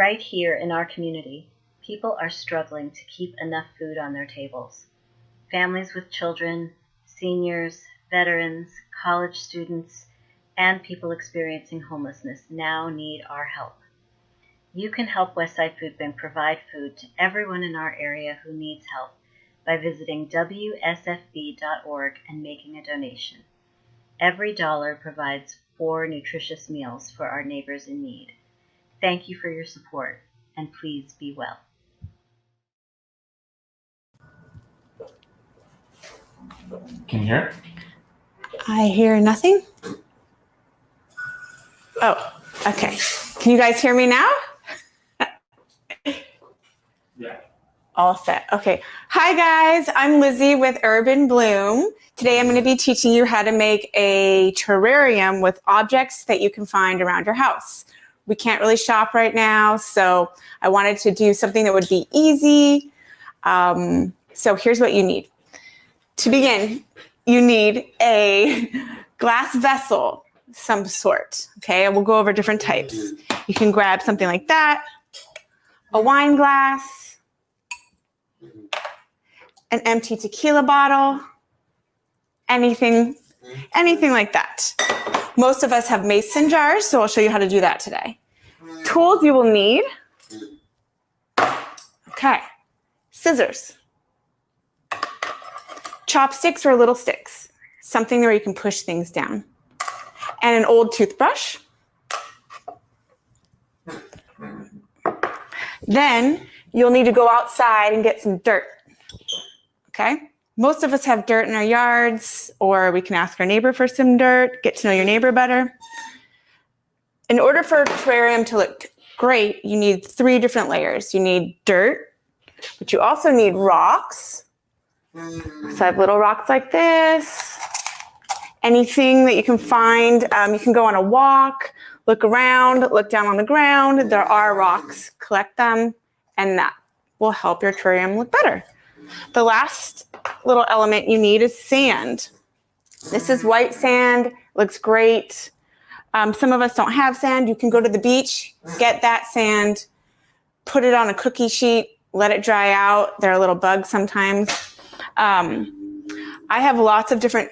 Right here in our community, people are struggling to keep enough food on their tables. Families with children, seniors, veterans, college students, and people experiencing homelessness now need our help. You can help Westside Food Bank provide food to everyone in our area who needs help by visiting WSFB.org and making a donation. Every dollar provides 4 nutritious meals for our neighbors in need. Thank you for your support, and please be well. Can you hear? I hear nothing. Oh, okay. Can you guys hear me now? Yeah. All set. Okay. Hi, guys. I'm Lizzie with Urban Bloom. Today, I'm going to be teaching you how to make a terrarium with objects that you can find around your house. We can't really shop right now, so I wanted to do something that would be easy. So here's what you need. To begin, you need a glass vessel, some sort. Okay, we'll go over different types. You can grab something like that, a wine glass, an empty tequila bottle, anything like that. Most of us have mason jars, so I'll show you how to do that today. Tools you will need. Okay, scissors, chopsticks or little sticks, something where you can push things down, and an old toothbrush. Then you'll need to go outside and get some dirt. Okay? Most of us have dirt in our yards, or we can ask our neighbor for some dirt, get to know your neighbor better. In order for a terrarium to look great, you need 3 different layers. You need dirt, but you also need rocks. So I have little rocks like this. Anything that you can find, you can go on a walk, look around, look down on the ground. There are rocks, collect them, and that will help your terrarium look better. The last little element you need is sand. This is white sand, looks great. Some of us don't have sand. You can go to the beach, get that sand, put it on a cookie sheet, let it dry out. There are little bugs sometimes. I have lots of different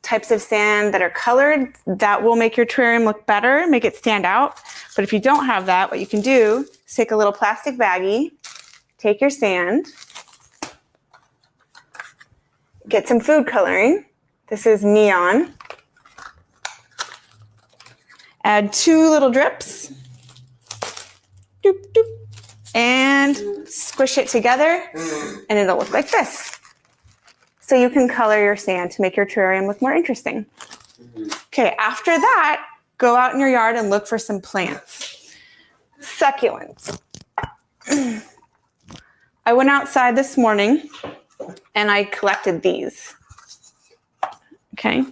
types of sand that are colored that will make your terrarium look better, make it stand out. But if you don't have that, what you can do is take a little plastic baggie, take your sand, get some food coloring. This is neon. Add 2 little drips. Doop, doop. And squish it together, and it'll look like this. So you can color your sand to make your terrarium look more interesting. Okay, after that, go out in your yard and look for some plants. Succulents. I went outside this morning and I collected these. Okay,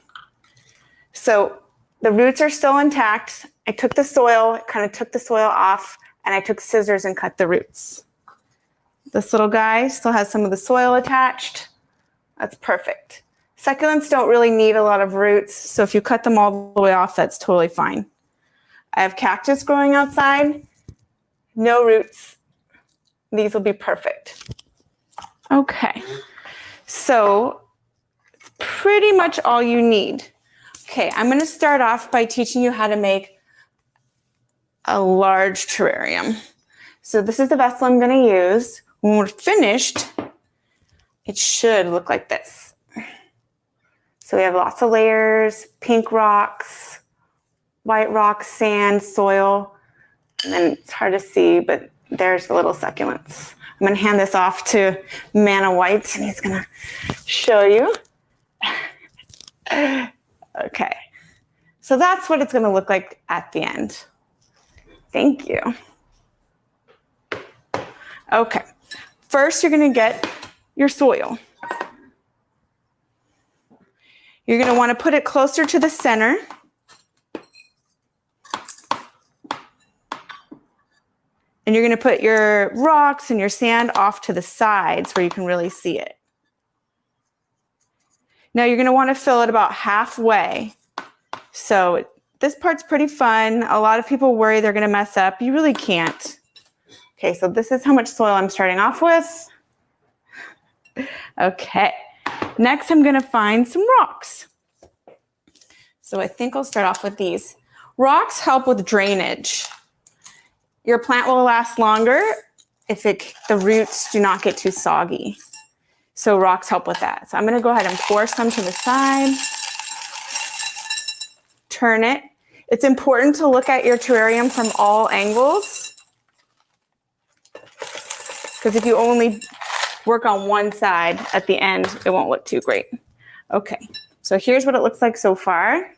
so the roots are still intact. I took the soil, kind of took the soil off, and I took scissors and cut the roots. This little guy still has some of the soil attached. That's perfect. Succulents don't really need a lot of roots, so if you cut them all the way off, that's totally fine. I have cactus growing outside, no roots. These will be perfect. Okay, so it's pretty much all you need. Okay, I'm going to start off by teaching you how to make a large terrarium. So this is the vessel I'm going to use. When we're finished, it should look like this. So we have lots of layers, pink rocks, white rocks, sand, soil, and then it's hard to see, but there's the little succulents. I'm going to hand this off to Manna White, and he's going to show you. Okay, so that's what it's going to look like at the end. Thank you. Okay, first you're going to get your soil. You're going to want to put it closer to the center. And you're going to put your rocks and your sand off to the sides where you can really see it. Now you're going to want to fill it about halfway. So this part's pretty fun. A lot of people worry they're going to mess up. You really can't. Okay, so this is how much soil I'm starting off with. Okay, next I'm gonna find some rocks. So I think I'll start off with these. Rocks help with drainage. Your plant will last longer if the roots do not get too soggy. So rocks help with that. So I'm gonna go ahead and pour some to the side. Turn it. It's important to look at your terrarium from all angles, because if you only work on one side at the end, it won't look too great. Okay, so here's what it looks like so far.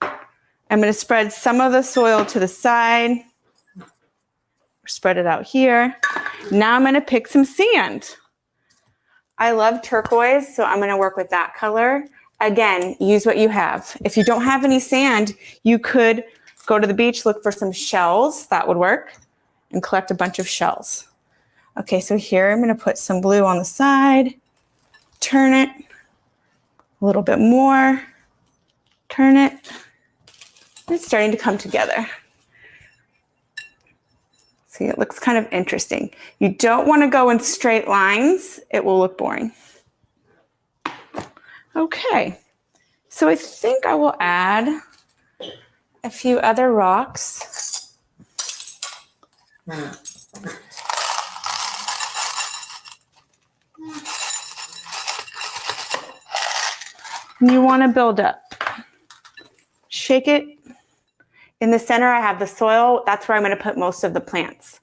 I'm gonna spread some of the soil to the side, spread it out here. Now I'm gonna pick some sand. I love turquoise, so I'm gonna work with that color. Again, use what you have. If you don't have any sand, you could go to the beach, look for some shells, that would work, and collect a bunch of shells. Okay, so here I'm gonna put some blue on the side, turn it, a little bit more, turn it. It's starting to come together. See, it looks kind of interesting. You don't wanna go in straight lines, it will look boring. Okay, so I think I will add a few other rocks. You want to build up. Shake it. In the center, I have the soil. That's where I'm going to put most of the plants.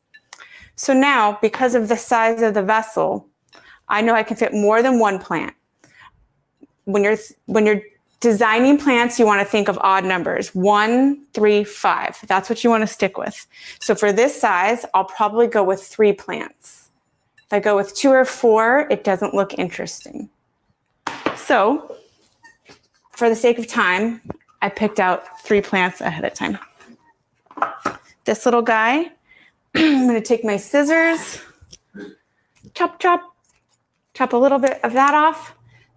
So now, because of the size of the vessel, I know I can fit more than one plant. When you're designing plants, you want to think of odd numbers, 1, 3, 5. That's what you want to stick with. So for this size, I'll probably go with 3 plants. If I go with 2 or 4, it doesn't look interesting. So for the sake of time, I picked out 3 plants ahead of time. This little guy, I'm going to take my scissors, chop, chop, chop a little bit of that off.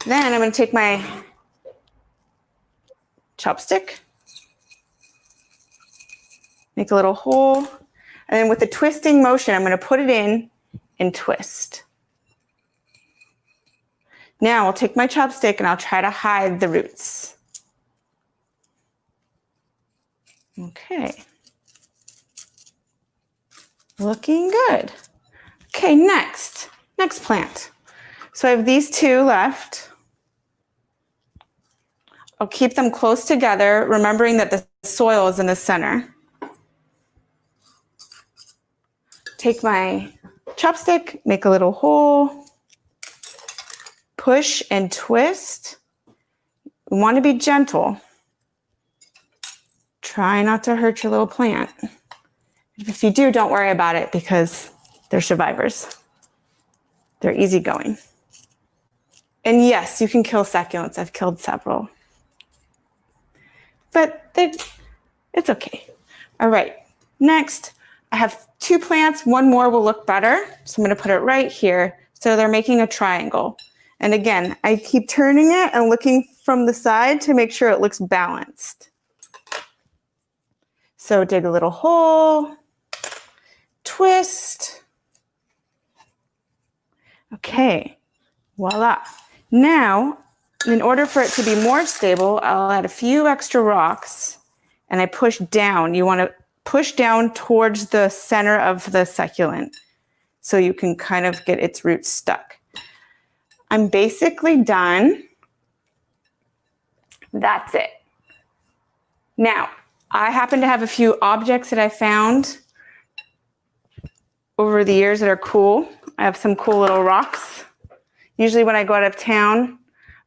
Then I'm going to take my chopstick, make a little hole, and then with the twisting motion, I'm going to put it in and twist. Now I'll take my chopstick and I'll try to hide the roots. Okay. Looking good. Okay, next plant. So I have these 2 left. I'll keep them close together, remembering that the soil is in the center. Take my chopstick, make a little hole, push and twist. You want to be gentle. Try not to hurt your little plant. If you do, don't worry about it because they're survivors. They're easygoing. And yes, you can kill succulents. I've killed several. But it's okay. All right, next, I have 2 plants. 1 more will look better. So I'm gonna put it right here. So they're making a triangle. And again, I keep turning it and looking from the side to make sure it looks balanced. So dig a little hole, twist. Okay, voila. Now, in order for it to be more stable, I'll add a few extra rocks and I push down. You want to push down towards the center of the succulent so you can kind of get its roots stuck. I'm basically done. That's it. Now, I happen to have a few objects that I found over the years that are cool. I have some cool little rocks. Usually when I go out of town,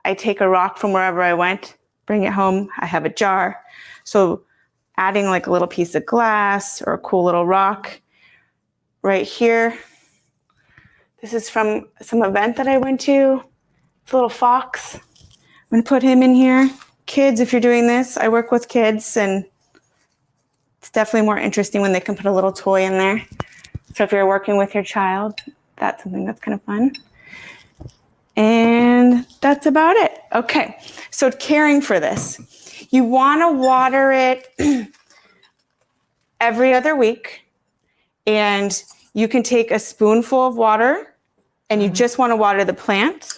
I take a rock from wherever I went, bring it home. I have a jar. So adding like a little piece of glass or a cool little rock right here. This is from some event that I went to. It's a little fox. I'm gonna put him in here. Kids, if you're doing this, I work with kids and it's definitely more interesting when they can put a little toy in there. So if you're working with your child, that's something that's kind of fun. And that's about it. Okay, so caring for this. You wanna water it every other week. And You can take a spoonful of water and you just want to water the plant,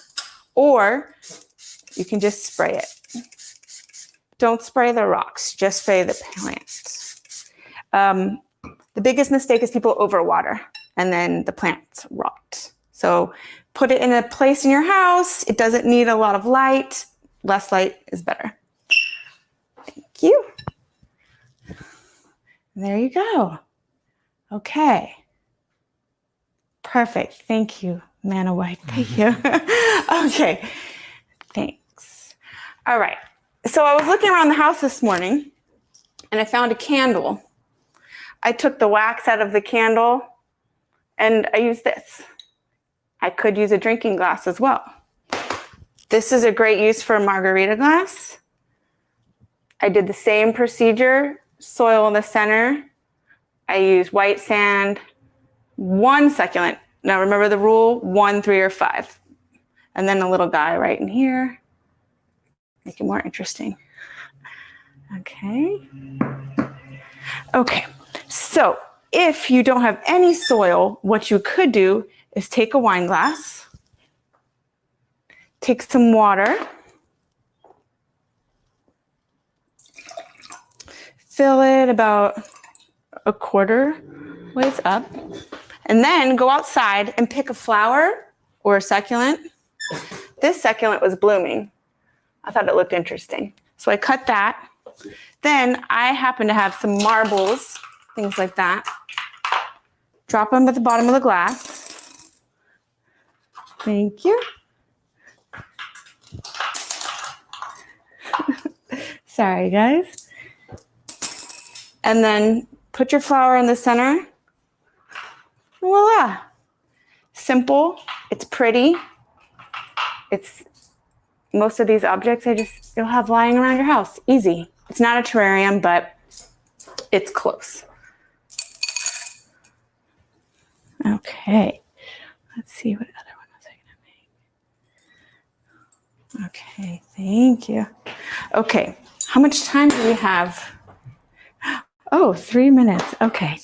or you can just spray it. Don't spray the rocks, just spray the plant. The biggest mistake is people overwater and then the plants rot. So put it in a place in your house. It doesn't need a lot of light. Less light is better. Thank you. There you go. Okay. Perfect. Thank you, Mana White. Thank you. Okay. Thanks. All right. So I was looking around the house this morning and I found a candle. I took the wax out of the candle and I used this. I could use a drinking glass as well. This is a great use for a margarita glass. I did the same procedure, soil in the center. I used white sand, 1 succulent. Now remember the rule, 1, 3, or 5. And then a little guy right in here. Make it more interesting. Okay. Okay, so if you don't have any soil, what you could do is take a wine glass, take some water, fill it about a quarter ways up, and then go outside and pick a flower or a succulent. This succulent was blooming. I thought it looked interesting. So I cut that. Then I happen to have some marbles, things like that. Drop them at the bottom of the glass. Thank you. Sorry, guys. And then put your flower in the center. Voila. Simple. It's pretty. It's most of these objects you'll have lying around your house. Easy. It's not a terrarium, but it's close. Okay. Let's see what other one was I gonna make. Okay, thank you. Okay, how much time do we have? Oh, 3 minutes. Okay.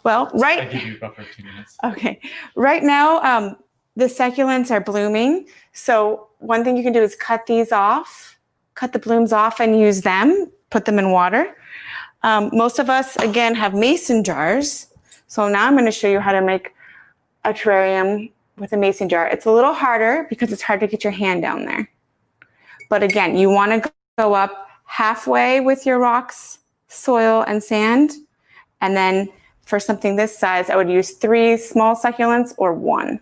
Well, I give you a buffer of 2 minutes. Okay. Right now, the succulents are blooming. So one thing you can do is cut these off, cut the blooms off and use them, put them in water. Most of us, again, have mason jars. So now I'm going to show you how to make a terrarium with a mason jar. It's a little harder because it's hard to get your hand down there. But again, you want to go up halfway with your rocks, soil, and sand. And then for something this size, I would use 3 small succulents or 1.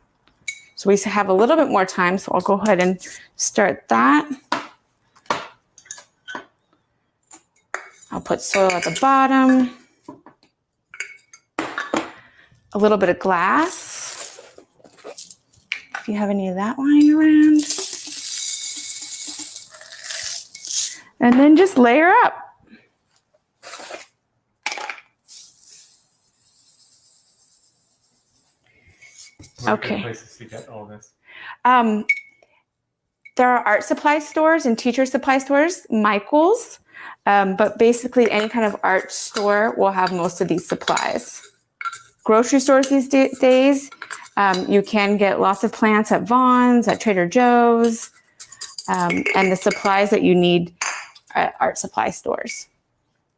So we have a little bit more time, so I'll go ahead and start that. I'll put soil at the bottom. A little bit of glass, if you have any of that lying around. And then just layer up. Where are Okay. good places to get all this? There are art supply stores and teacher supply stores, Michael's, but basically any kind of art store will have most of these supplies. Grocery stores these days, you can get lots of plants at Vaughn's, at Trader Joe's, and the supplies that you need at art supply stores.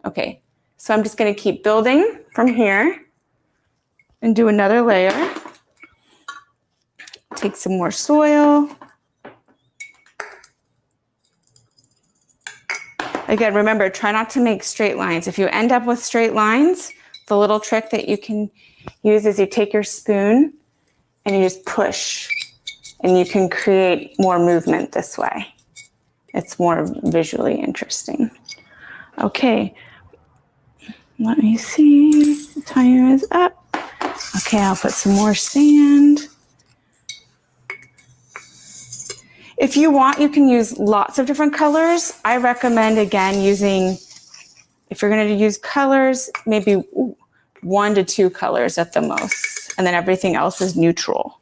Okay, so I'm just going to keep building from here and do another layer. Take some more soil. Again, remember, try not to make straight lines. If you end up with straight lines, the little trick that you can use is you take your spoon and you just push, and you can create more movement this way. It's more visually interesting. Okay, let me see. The timer is up. Okay, I'll put some more sand. If you want, you can use lots of different colors. I recommend, again, using, if you're going to use colors, maybe 1 to 2 colors at the most, and then everything else is neutral.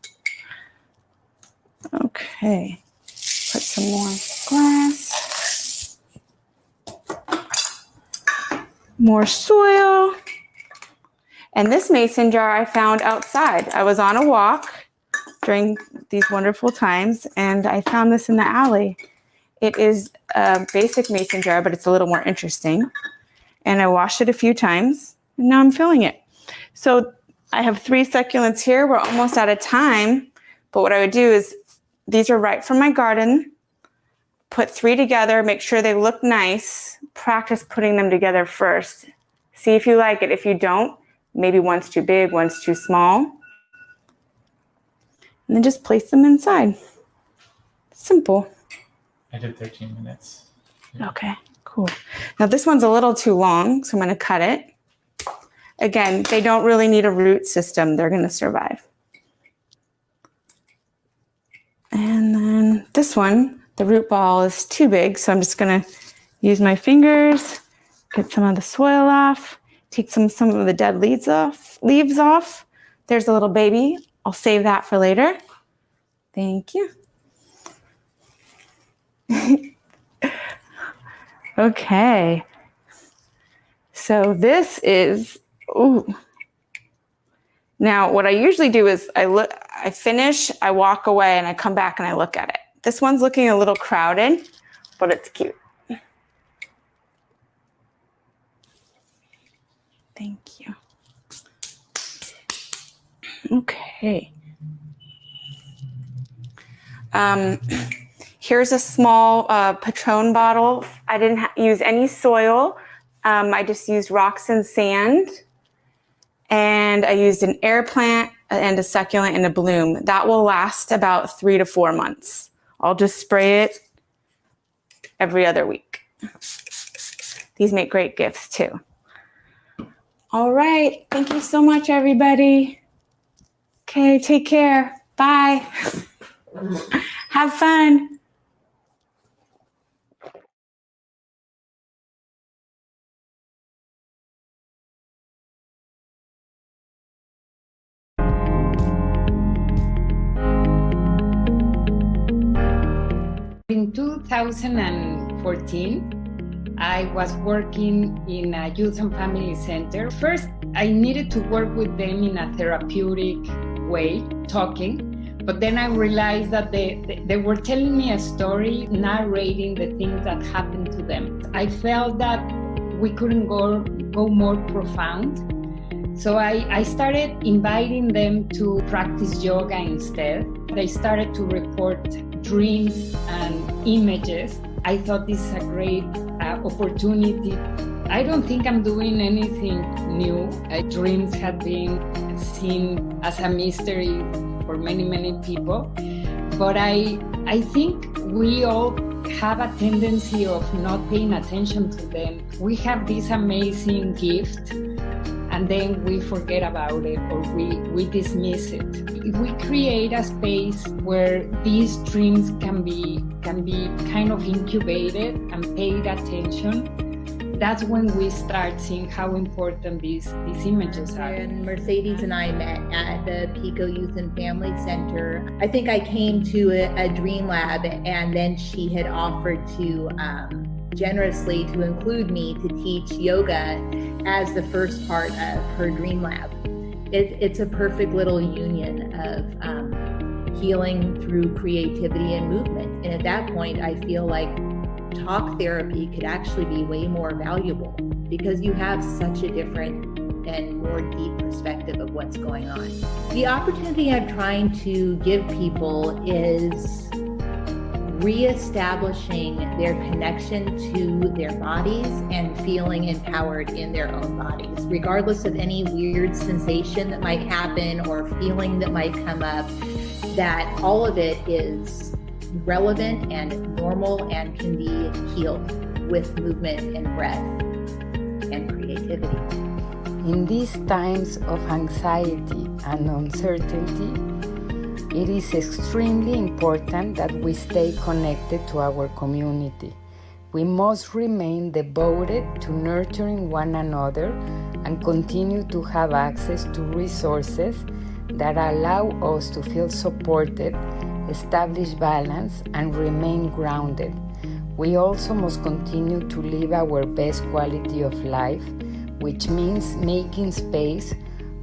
Okay, put some more glass, more soil, And this mason jar I found outside. I was on a walk during these wonderful times, and I found this in the alley. It is a basic mason jar, but it's a little more interesting. And I washed it a few times, and now I'm filling it. So I have 3 succulents here. We're almost out of time, but what I would do is, these are right from my garden. Put 3 together, make sure they look nice. Practice putting them together first. See if you like it. If you don't, maybe one's too big, one's too small. And then just place them inside. Simple. I did 13 minutes. Okay, cool. Now this one's a little too long, so I'm going to cut it. Again, they don't really need a root system. They're going to survive. And then this one, the root ball is too big, so I'm just going to use my fingers, get some of the soil off, take some of the dead leaves off. There's a little baby. I'll save that for later. Thank you. Okay. So this is, ooh. Now what I usually do is I finish, I walk away, and I come back and I look at it. This one's looking a little crowded, but it's cute. Thank you. Okay. Here's a small Patron bottle. I didn't use any soil. I just used rocks and sand. And I used an air plant and a succulent and a bloom. That will last about 3 to 4 months. I'll just spray it every other week. These make great gifts too. All right. Thank you so much, everybody. Okay, take care. Bye. Have fun. In 2014, I was working in a youth and family center. First, I needed to work with them in a therapeutic way, talking, but then I realized that they were telling me a story, narrating the things that happened to them. I felt that we couldn't go more profound. So I started inviting them to practice yoga instead. They started to report dreams and images. I thought this is a great opportunity. I don't think I'm doing anything new. Dreams have been seen as a mystery for many, many people. But I think we all have a tendency of not paying attention to them. We have this amazing gift, and then we forget about it, or we dismiss it. If we create a space where these dreams can be kind of incubated and paid attention, that's when we start seeing how important these images are. And Mercedes and I met at the Pico Youth and Family Center. I think I came to a Dream Lab, and then she had offered to generously to include me to teach yoga as the first part of her Dream Lab. It's a perfect little union of healing through creativity and movement. And at that point, I feel like talk therapy could actually be way more valuable because you have such a different and more deep perspective of what's going on. The opportunity I'm trying to give people is reestablishing their connection to their bodies and feeling empowered in their own bodies, regardless of any weird sensation that might happen or feeling that might come up, that all of it is relevant and normal and can be healed with movement and breath and creativity. In these times of anxiety and uncertainty, it is extremely important that we stay connected to our community. We must remain devoted to nurturing one another and continue to have access to resources that allow us to feel supported, establish balance, and remain grounded. We also must continue to live our best quality of life, which means making space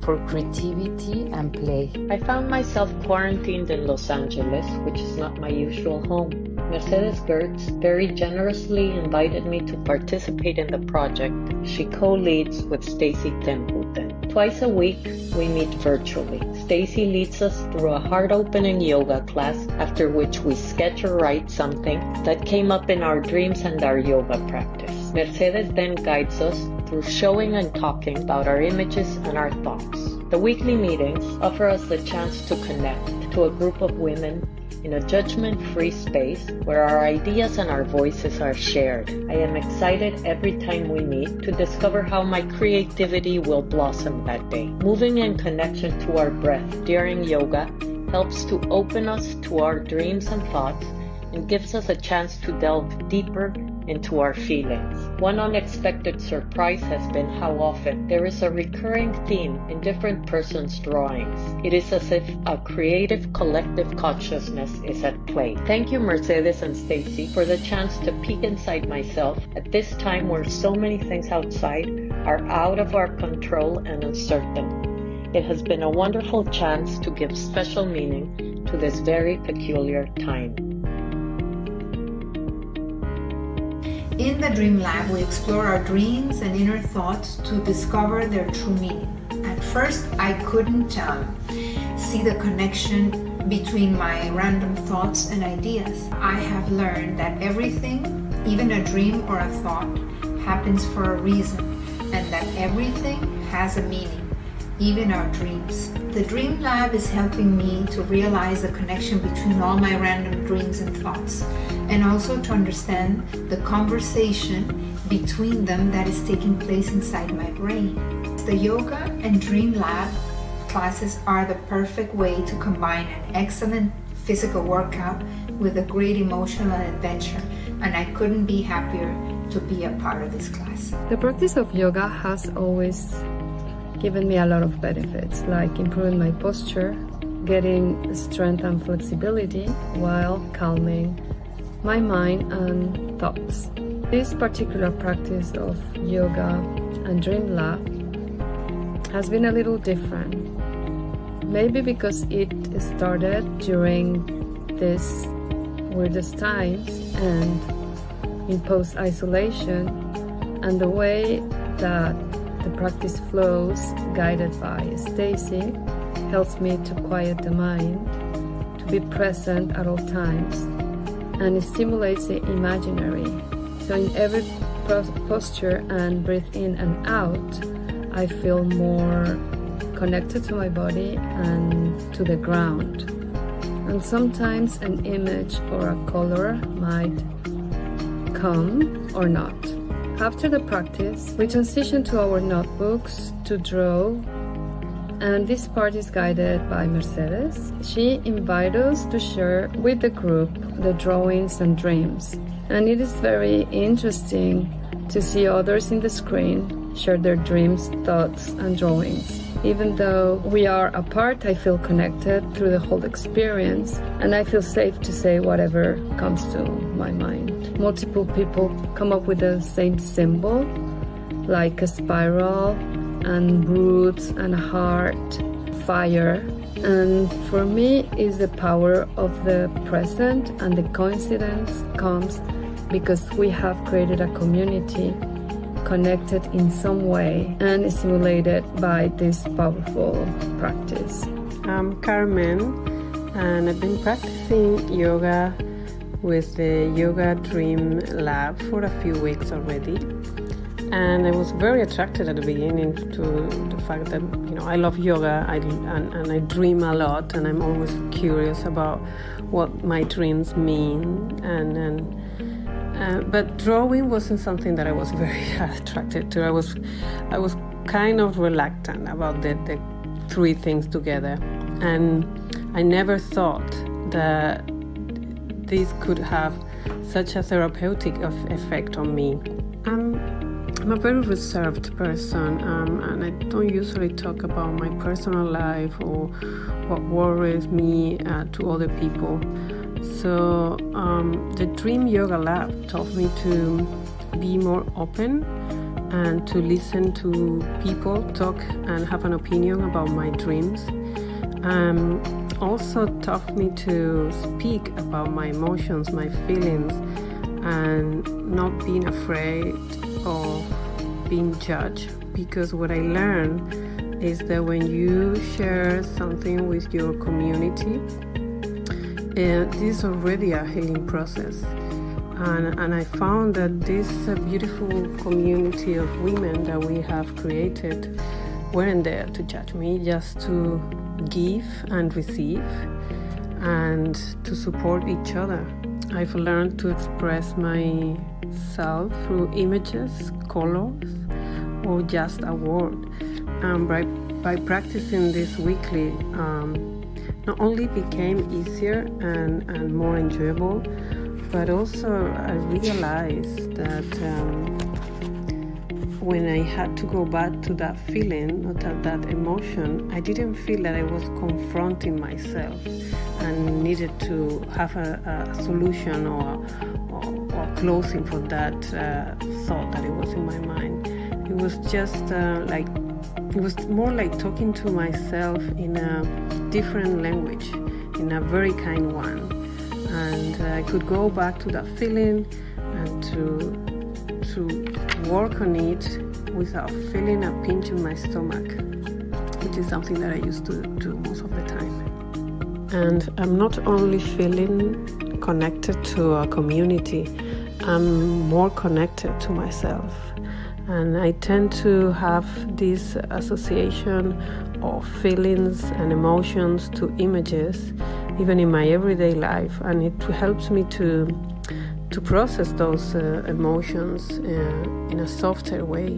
for creativity and play. I found myself quarantined in Los Angeles, which is not my usual home. Mercedes Gertz very generously invited me to participate in the project she co-leads with Stacy Templeton. Twice a week, we meet virtually. Stacy leads us through a heart-opening yoga class, after which we sketch or write something that came up in our dreams and our yoga practice. Mercedes then guides us through showing and talking about our images and our thoughts. The weekly meetings offer us the chance to connect to a group of women in a judgment-free space where our ideas and our voices are shared. I am excited every time we meet to discover how my creativity will blossom that day. Moving in connection to our breath during yoga helps to open us to our dreams and thoughts and gives us a chance to delve deeper into our feelings. One unexpected surprise has been how often there is a recurring theme in different persons' drawings. It is as if a creative collective consciousness is at play. Thank you, Mercedes and Stacy, for the chance to peek inside myself at this time where so many things outside are out of our control and uncertain. It has been a wonderful chance to give special meaning to this very peculiar time. In the Dream Lab, we explore our dreams and inner thoughts to discover their true meaning. At first, I couldn't see the connection between my random thoughts and ideas. I have learned that everything, even a dream or a thought, happens for a reason, and that everything has a meaning, even our dreams. The Dream Lab is helping me to realize the connection between all my random dreams and thoughts, and also to understand the conversation between them that is taking place inside my brain. The Yoga and Dream Lab classes are the perfect way to combine an excellent physical workout with a great emotional adventure, and I couldn't be happier to be a part of this class. The practice of yoga has always given me a lot of benefits, like improving my posture, getting strength and flexibility while calming my mind and thoughts. This particular practice of yoga and Dream Lab has been a little different. Maybe because it started during these weirdest times and imposed isolation, and the way that the practice flows, guided by Stacy, helps me to quiet the mind, to be present at all times, and it stimulates the imaginary. So in every posture and breathe in and out, I feel more connected to my body and to the ground. And sometimes an image or a color might come or not. After the practice, we transition to our notebooks to draw, and this part is guided by Mercedes. She invites us to share with the group the drawings and dreams, and it is very interesting to see others in the screen share their dreams, thoughts, and drawings. Even though we are apart, I feel connected through the whole experience, and I feel safe to say whatever comes to my mind. Multiple people come up with the same symbol, like a spiral, and roots, and a heart, fire. And for me, is the power of the present, and the coincidence comes because we have created a community connected in some way and stimulated by this powerful practice. I'm Carmen, and I've been practicing yoga with the Yoga Dream Lab for a few weeks already. And I was very attracted at the beginning to the fact that, I love yoga and I dream a lot, and I'm always curious about what my dreams mean. But drawing wasn't something that I was very attracted to. I was kind of reluctant about the three things together, and I never thought that this could have such a therapeutic effect on me. I'm a very reserved person, and I don't usually talk about my personal life or what worries me to other people. So the Dream Yoga Lab taught me to be more open and to listen to people talk and have an opinion about my dreams. Also taught me to speak about my emotions, my feelings, and not being afraid of being judged, because what I learned is that when you share something with your community, this is already a healing process. And I found that this beautiful community of women that we have created weren't there to judge me, just to give and receive and to support each other. I've learned to express myself through images, colors, or just a word. And by practicing this weekly, not only became easier and more enjoyable, but also I realized that when I had to go back to that feeling, or that emotion, I didn't feel that I was confronting myself and needed to have a solution or closing for that thought that it was in my mind. It was just it was more like talking to myself in a different language, in a very kind one. And I could go back to that feeling and to work on it without feeling a pinch in my stomach, which is something that I used to do most of the time. And I'm not only feeling connected to a community, I'm more connected to myself. And I tend to have this association of feelings and emotions to images, even in my everyday life, and it helps me to process those emotions in a softer way.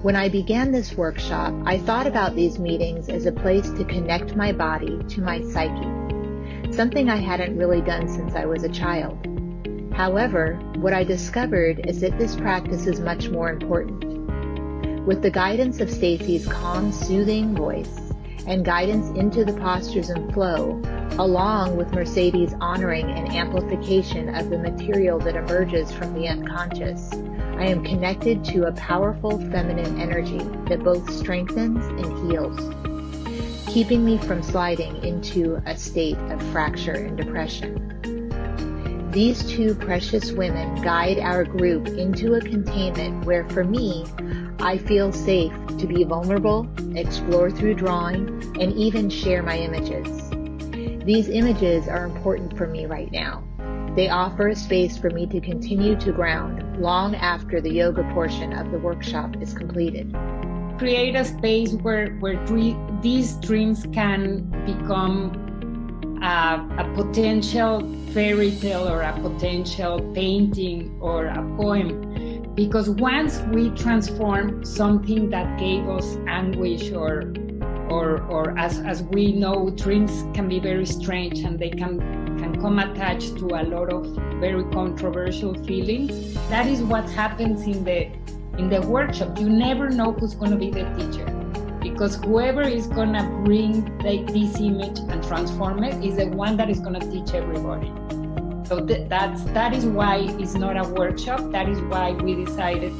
When I began this workshop, I thought about these meetings as a place to connect my body to my psyche, something I hadn't really done since I was a child. However, what I discovered is that this practice is much more important. With the guidance of Stacy's calm, soothing voice and guidance into the postures and flow, along with Mercedes' honoring and amplification of the material that emerges from the unconscious, I am connected to a powerful feminine energy that both strengthens and heals, keeping me from sliding into a state of fracture and depression. These two precious women guide our group into a containment where, for me, I feel safe to be vulnerable, explore through drawing, and even share my images. These images are important for me right now. They offer a space for me to continue to ground long after the yoga portion of the workshop is completed. Create a space where these dreams can become a potential fairy tale or a potential painting or a poem. Because once we transform something that gave us anguish or as we know, dreams can be very strange and they can come attached to a lot of very controversial feelings. That is what happens in the workshop. You never know who's going to be the teacher, because whoever is going to bring this image and transform it is the one that is going to teach everybody. So that is why it's not a workshop. That is why we decided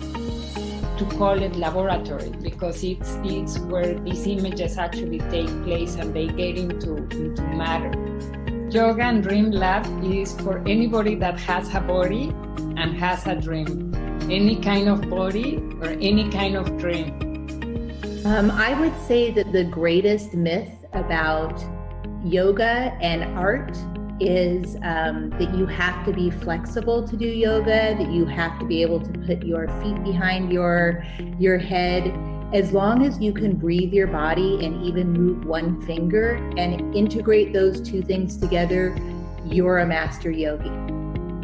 to call it laboratory, because it's where these images actually take place and they get into matter. Yoga and Dream Lab is for anybody that has a body and has a dream. Any kind of body or any kind of dream. I would say that the greatest myth about yoga and art is that you have to be flexible to do yoga, that you have to be able to put your feet behind your head. As long as you can breathe your body and even move one finger and integrate those two things together, you're a master yogi.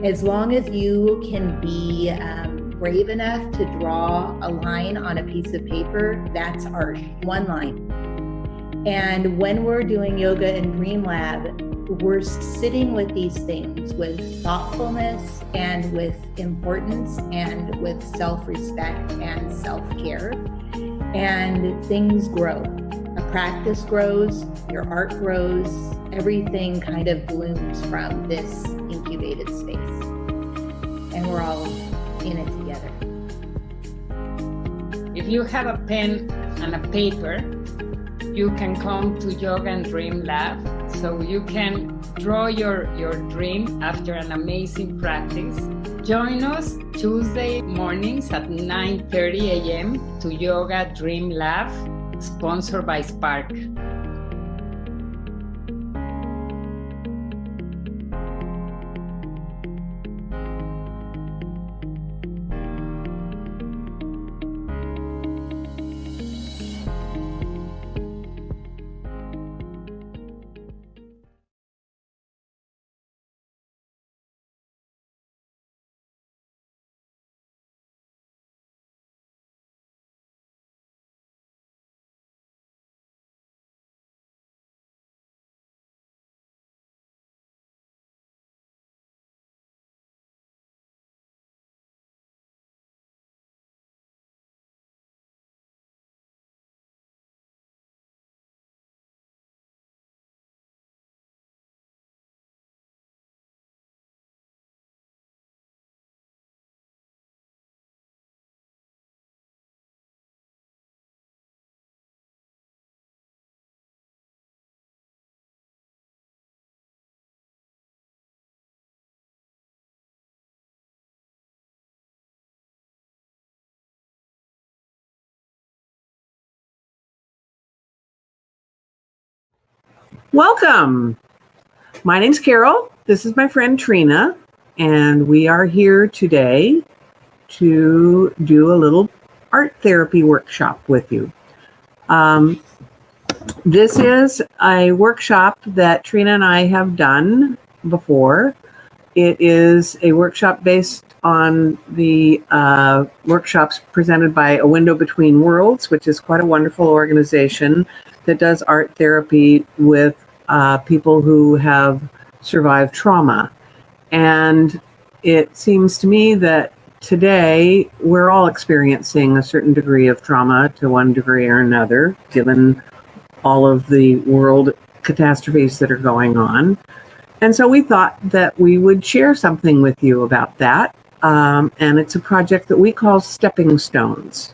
As long as you can be brave enough to draw a line on a piece of paper, that's art, one line. And when we're doing yoga and Dream Lab, we're sitting with these things with thoughtfulness and with importance and with self-respect and self-care. And things grow. A practice grows, your art grows, everything kind of blooms from this incubated space. And we're all in it together. if you have a pen and a paper, you can come to Yoga and Dream Lab. So you can draw your dream after an amazing practice. Join us Tuesday mornings at 9:30 a.m. to Yoga Dream Lab, sponsored by Spark. Welcome. My name's Carol. This is my friend Trina, and we are here today to do a little art therapy workshop with you. This is a workshop that Trina and I have done before. It is a workshop based on the workshops presented by A Window Between Worlds, which is quite a wonderful organization that does art therapy with people who have survived trauma. And it seems to me that today we're all experiencing a certain degree of trauma to one degree or another, given all of the world catastrophes that are going on. And so we thought that we would share something with you about that. And it's a project that we call Stepping Stones.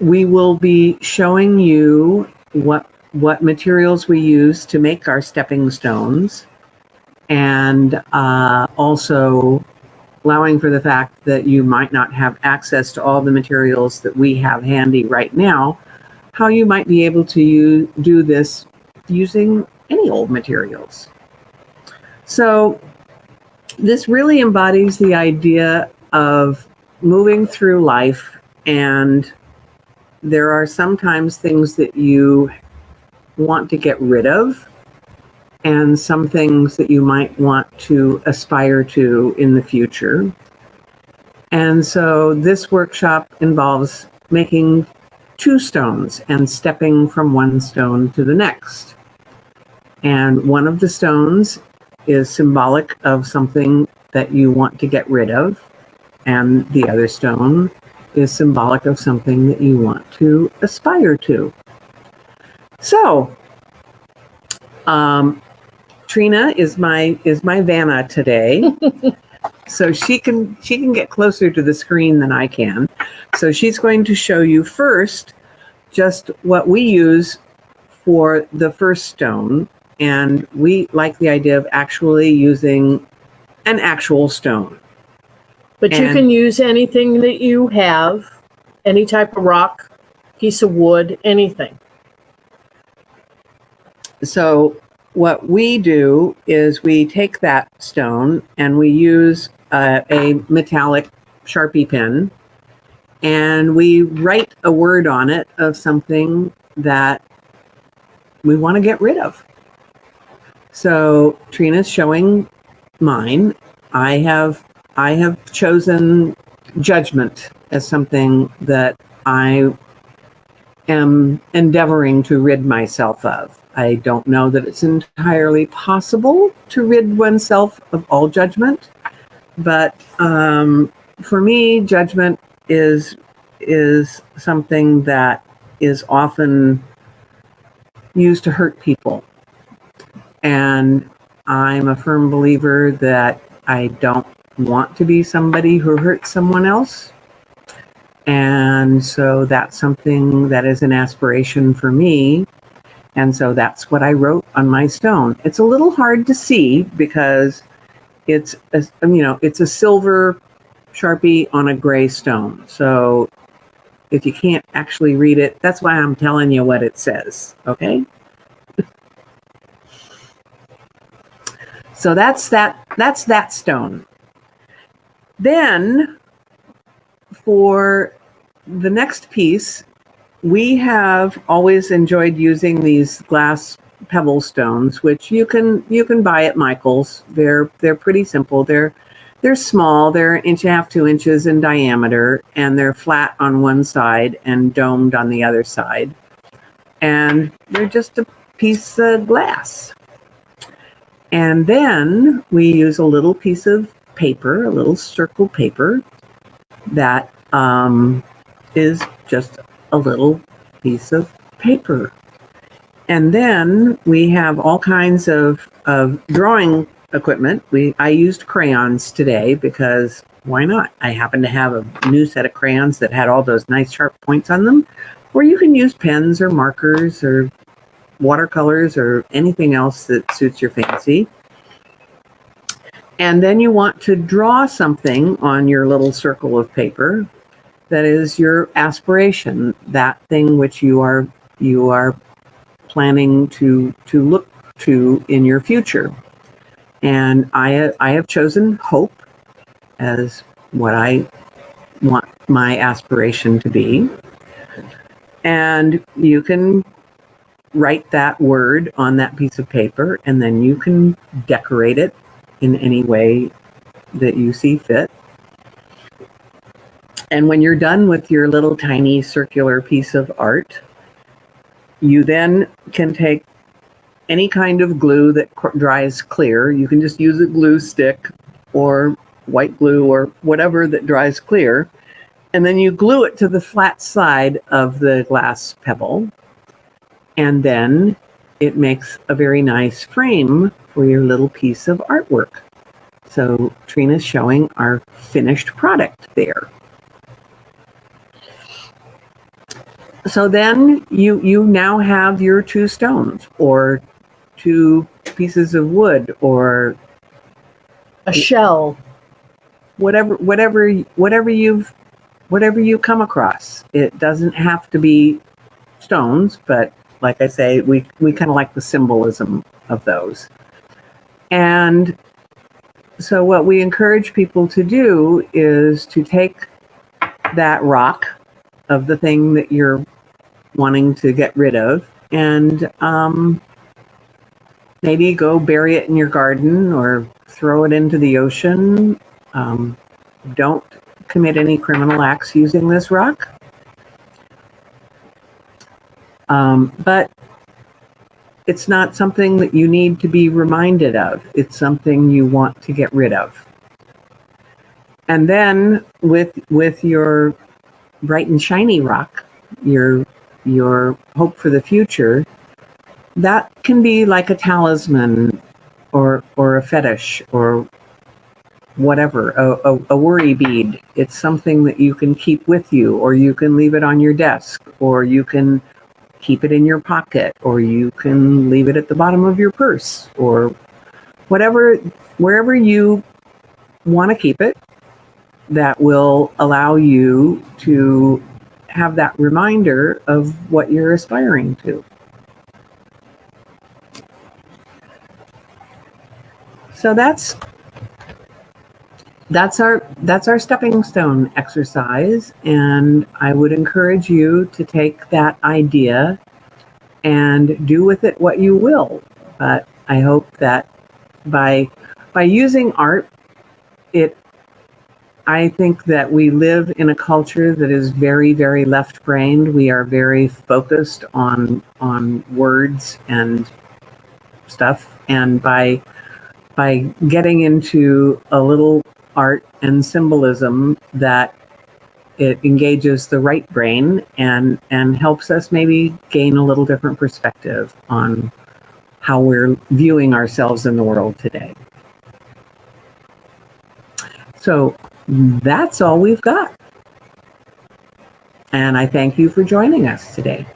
We will be showing you what materials we use to make our stepping stones, and also allowing for the fact that you might not have access to all the materials that we have handy right now, how you might be able to do this using any old materials. So this really embodies the idea of moving through life, and there are sometimes things that you want to get rid of, and some things that you might want to aspire to in the future. And so this workshop involves making two stones and stepping from one stone to the next. And one of the stones is symbolic of something that you want to get rid of, and the other stone is symbolic of something that you want to aspire to. So, Trina is my Vanna today, so she can get closer to the screen than I can. So she's going to show you first just what we use for the first stone, and we like the idea of actually using an actual stone. But you can use anything that you have, any type of rock, piece of wood, anything. So what we do is we take that stone and we use a metallic Sharpie pen, and we write a word on it of something that we want to get rid of. So Trina's showing mine. I have chosen judgment as something that I am endeavoring to rid myself of. I don't know that it's entirely possible to rid oneself of all judgment, but for me, judgment is something that is often used to hurt people. And I'm a firm believer that I don't want to be somebody who hurts someone else. And so that's something that is an aspiration for me. And so that's what I wrote on my stone. It's a little hard to see because it's a silver Sharpie on a gray stone. So if you can't actually read it, that's why I'm telling you what it says, okay? So that's that stone. Then for the next piece, we have always enjoyed using these glass pebble stones, which you can buy at Michael's. They're pretty simple. They're small. They're 1.5 to 2 inches in diameter, and they're flat on one side and domed on the other side. And they're just a piece of glass. And then we use a little piece of paper, a little circle paper that is just a little piece of paper. And then we have all kinds of drawing equipment. I used crayons today because why not? I happen to have a new set of crayons that had all those nice sharp points on them. Or you can use pens or markers or watercolors or anything else that suits your fancy. And then you want to draw something on your little circle of paper that is your aspiration, that thing which you are planning to look to in your future. And I have chosen hope as what I want my aspiration to be. And you can write that word on that piece of paper, and then you can decorate it in any way that you see fit. And when you're done with your little tiny circular piece of art, you then can take any kind of glue that dries clear. You can just use a glue stick or white glue or whatever that dries clear. And then you glue it to the flat side of the glass pebble. And then it makes a very nice frame for your little piece of artwork. So Trina's showing our finished product there. So then you now have your 2 stones or 2 pieces of wood or a shell, whatever you come across. It doesn't have to be stones, but like I say, we kind of like the symbolism of those. And so what we encourage people to do is to take that rock of the thing that you're wanting to get rid of and maybe go bury it in your garden or throw it into the ocean. Don't commit any criminal acts using this rock. But it's not something that you need to be reminded of. It's something you want to get rid of. And then with your bright and shiny rock, your hope for the future, that can be like a talisman or a fetish or whatever, a worry bead. It's something that you can keep with you, or you can leave it on your desk, or you can keep it in your pocket, or you can leave it at the bottom of your purse, or whatever, wherever you want to keep it, that will allow you to have that reminder of what you're aspiring to. So that's our stepping stone exercise, and I would encourage you to take that idea and do with it what you will. But I hope that by using art, I think that we live in a culture that is very, very left-brained. We are very focused on words and stuff, and by getting into a little art and symbolism, that it engages the right brain and helps us maybe gain a little different perspective on how we're viewing ourselves in the world today. So that's all we've got. And I thank you for joining us today.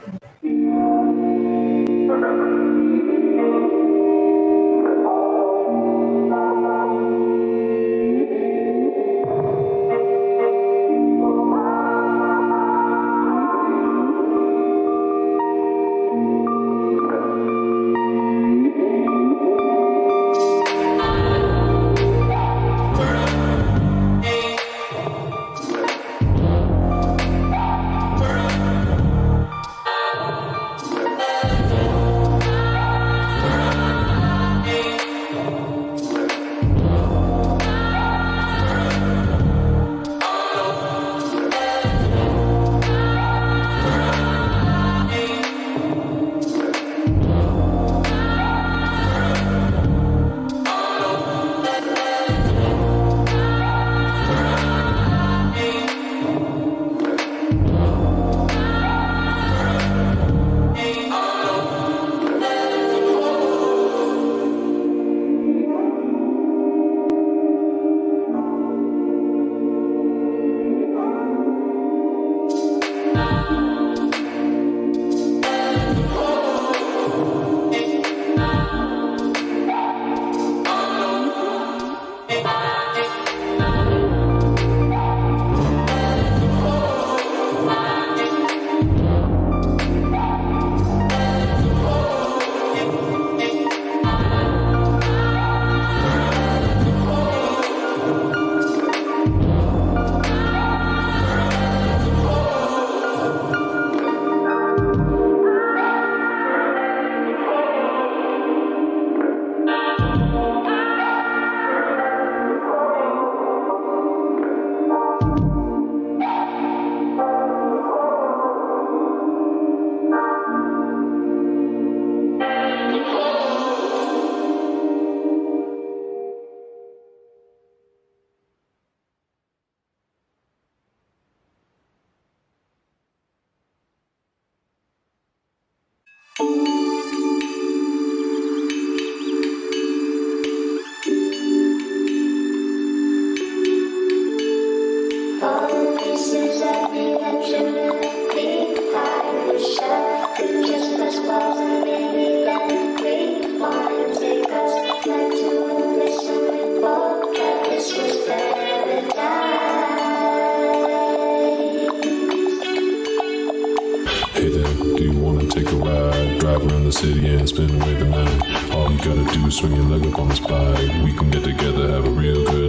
City and spend away the night. All you gotta do is swing your leg up on this bike. We can get together, have a real good.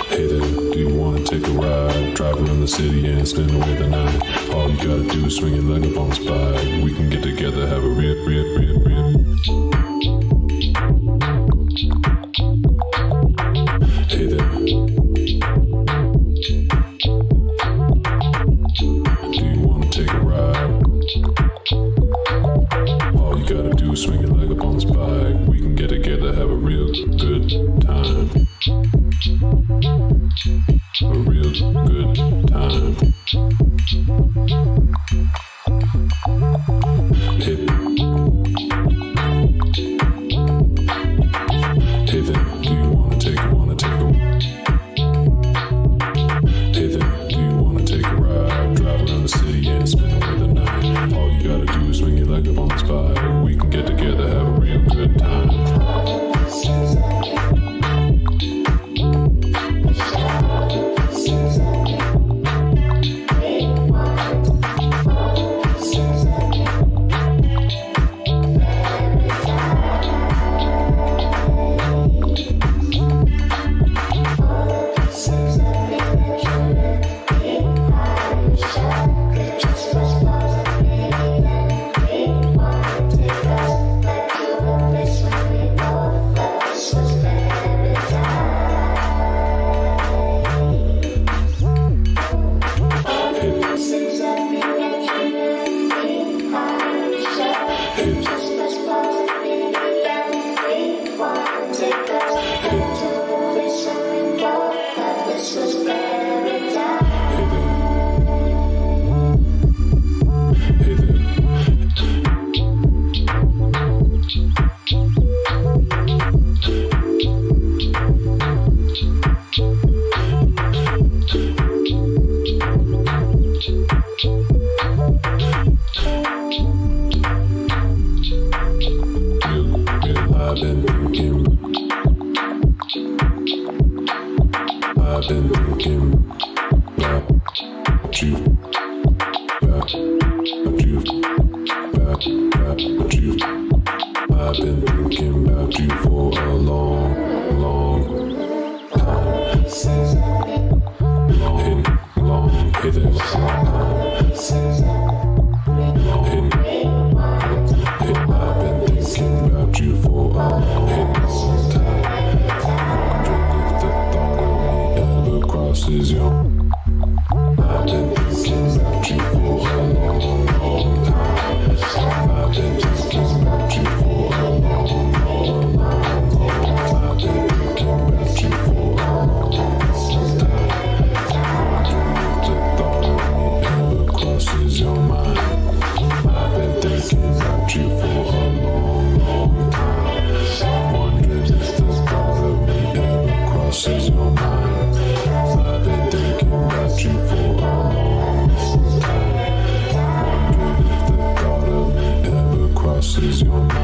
Hey there, do you wanna take a ride? Drive around the city and spend away the night. All you gotta do is swing your leg up on this bike. We can get together, have a real. Hey there. Do you wanna take a ride? All you gotta do is swing your leg up on this bike. We can get together, have a real good time. A real good time. Hey there, do you wanna take a Hey there, do you wanna take a ride? Drive around the city and spend away the night. All you gotta do is swing your leg up on this bike. We can get together, have a real good time. been thinking about you, about you, about you. I've been thinking about you for a long, long time. Long, hidden time. I've been thinking about you for a long time. Wondering if the thought of me ever crosses your. I've been thinking about you for a long, long time. I've been thinking about you for a long, long, long time. I've been thinking about you for a long, long time. Wondering if the thought of me ever crosses your mind. I've been thinking about you for a long, long time. Wondering if the thought of me ever crosses your mind. I've been thinking about you for a long, long time. Wondering if the thought of me ever crosses your mind.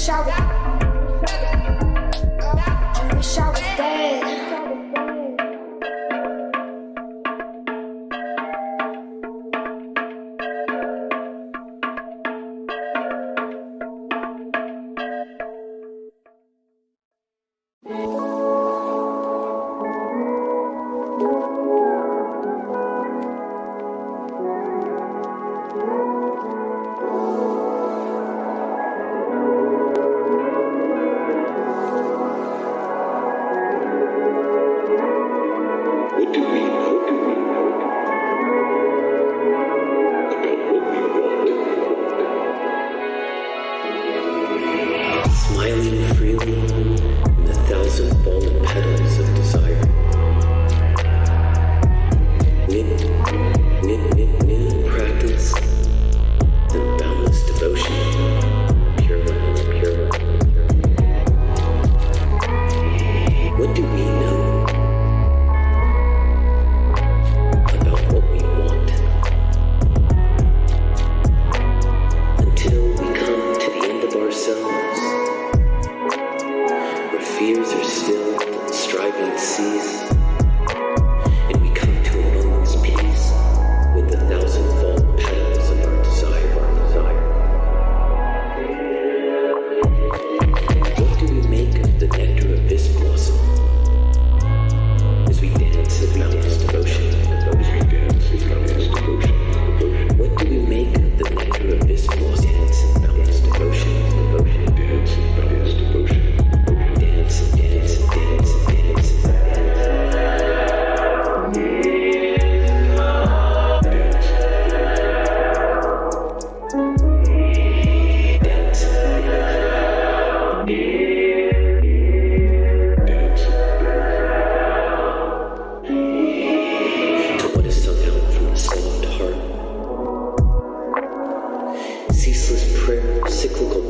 wish I was dead. Smiling freely in the thousand fallen petals of desire. New practice and boundless devotion. Pure love, pure love. What do we know about what we want? Until we come to the end of ourselves, where fears are stilled and striving cease, and we come to a moment's peace with the thousand fallen petals of our desire, What do we make of the nectar of this blossom as we dance in boundless devotion? What do we make of the nectar of this blossom? Dance in boundless devotion. Dance in boundless devotion. Dance and dance and dance and dance and to what is sung out from the soft heart. Ceaseless prayer, cyclical